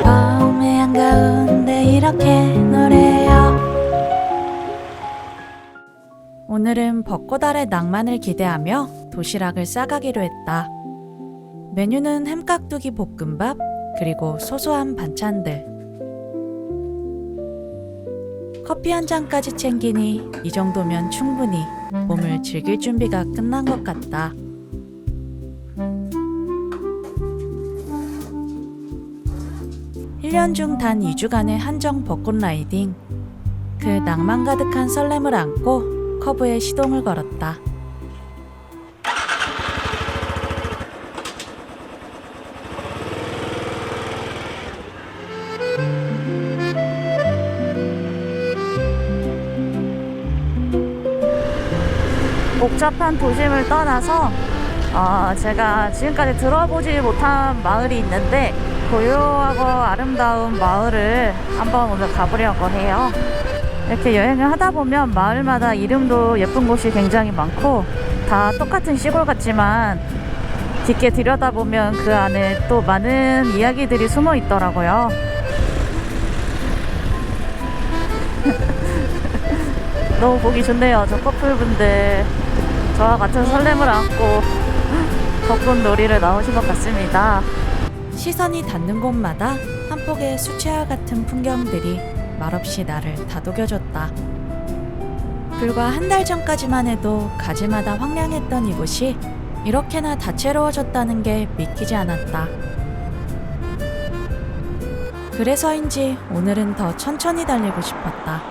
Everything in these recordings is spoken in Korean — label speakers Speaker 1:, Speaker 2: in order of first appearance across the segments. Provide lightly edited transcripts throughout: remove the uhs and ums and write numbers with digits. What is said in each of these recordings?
Speaker 1: 봄의 한가운데 이렇게 노래요. 오늘은 벚꽃 아래 낭만을 기대하며 도시락을 싸가기로 했다. 메뉴는 햄깍두기 볶음밥, 그리고 소소한 반찬들. 커피 한 잔까지 챙기니 이 정도면 충분히 봄을 즐길 준비가 끝난 것 같다. (1년) 중 단 2주간의 한정 벚꽃 라이딩. 그 낭만 가득한 설렘을 안고 커브에 시동을 걸었다. 복잡한 도심을 떠나서 제가 지금까지 들어보지 못한 마을이 있는데 고요하고 아름다운 마을을 한번 오늘 가보려고 해요. 이렇게 여행을 하다 보면 마을마다 이름도 예쁜 곳이 굉장히 많고 다 똑같은 시골 같지만 깊게 들여다보면 그 안에 또 많은 이야기들이 숨어 있더라고요. 너무 보기 좋네요. 저 커플분들 저와 같은 설렘을 안고 벚꽃 놀이를 나오신 것 같습니다. 시선이 닿는 곳마다 한 폭의 수채화 같은 풍경들이 말없이 나를 다독여줬다. 불과 한 달 전까지만 해도 가지마다 황량했던 이곳이 이렇게나 다채로워졌다는 게 믿기지 않았다. 그래서인지 오늘은 더 천천히 달리고 싶었다.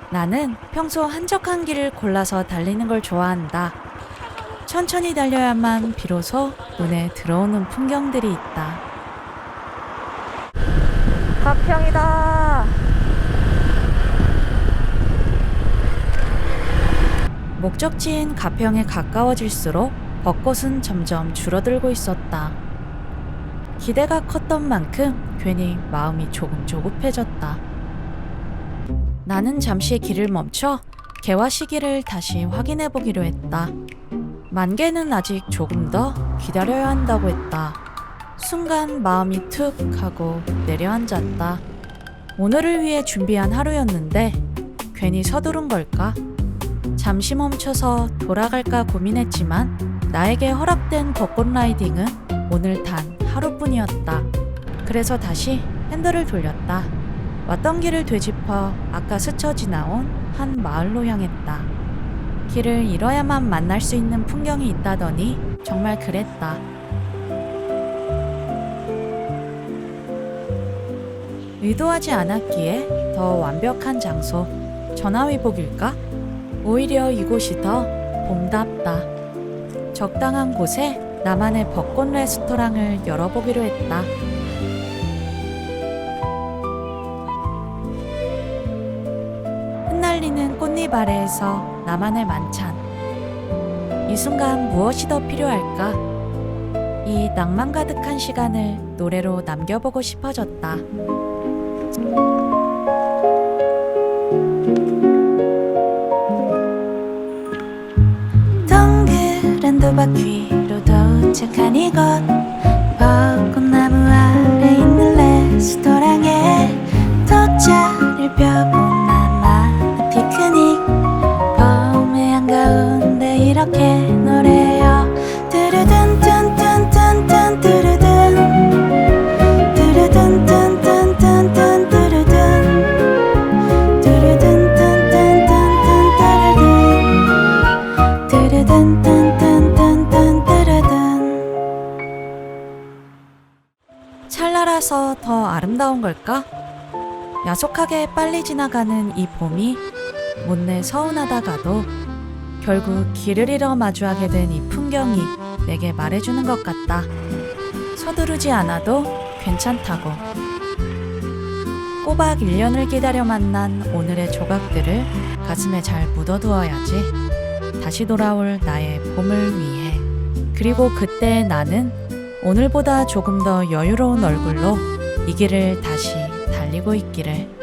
Speaker 1: 나는 평소 한적한 길을 골라서 달리는 걸 좋아한다. 천천히 달려야만 비로소 눈에 들어오는 풍경들이 있다. 가평이다. 목적지인 가평에 가까워질수록 벚꽃은 점점 줄어들고 있었다. 기대가 컸던 만큼 괜히 마음이 조금 조급해졌다. 나는 잠시 길을 멈춰 개화 시기를 다시 확인해 보기로 했다. 만개는 아직 조금 더 기다려야 한다고 했다. 순간 마음이 툭 하고 내려앉았다. 오늘을 위해 준비한 하루였는데 괜히 서두른 걸까? 잠시 멈춰서 돌아갈까 고민했지만 나에게 허락된 벚꽃 라이딩은 오늘 단 하루뿐이었다. 그래서 다시 핸들을 돌렸다. 왔던 길을 되짚어 아까 스쳐 지나온 한 마을로 향했다. 길을 잃어야만 만날 수 있는 풍경이 있다더니 정말 그랬다. 의도하지 않았기에 더 완벽한 장소, 전화위복일까? 오히려 이곳이 더 봄답다. 적당한 곳에 나만의 벚꽃 레스토랑을 열어보기로 했다. 흩날리는 꽃잎 아래에서 나만의 만찬. 이 순간 무엇이 더 필요할까? 이 낭만 가득한 시간을 노래로 남겨보고 싶어졌다. 동그란 도바퀴로 도착한 이곳, 벚꽃나무 아래 있는 레스토랑에 돗자리를 펴본 나만의 피크닉. 봄의 한가운데 이렇게 노래요. 뚜루둔둔둔둔둔 뚜루둔 뚜루둔둔둔둔둔 뚜루둔 뚜루둔둔둔둔둔 뚜루둔 뚜루둔둔둔둔 뚜루둔. 찰나라서 더 아름다운 걸까? 야속하게 빨리 지나가는 이 봄이 못내 서운하다가도 결국 길을 잃어 마주하게 된 이 풍경이 내게 말해주는 것 같다. 서두르지 않아도 괜찮다고. 꼬박 1년을 기다려 만난 오늘의 조각들을 가슴에 잘 묻어두어야지. 다시 돌아올 나의 봄을 위해. 그리고 그때 나는 오늘보다 조금 더 여유로운 얼굴로 이 길을 다시 달리고 있기를.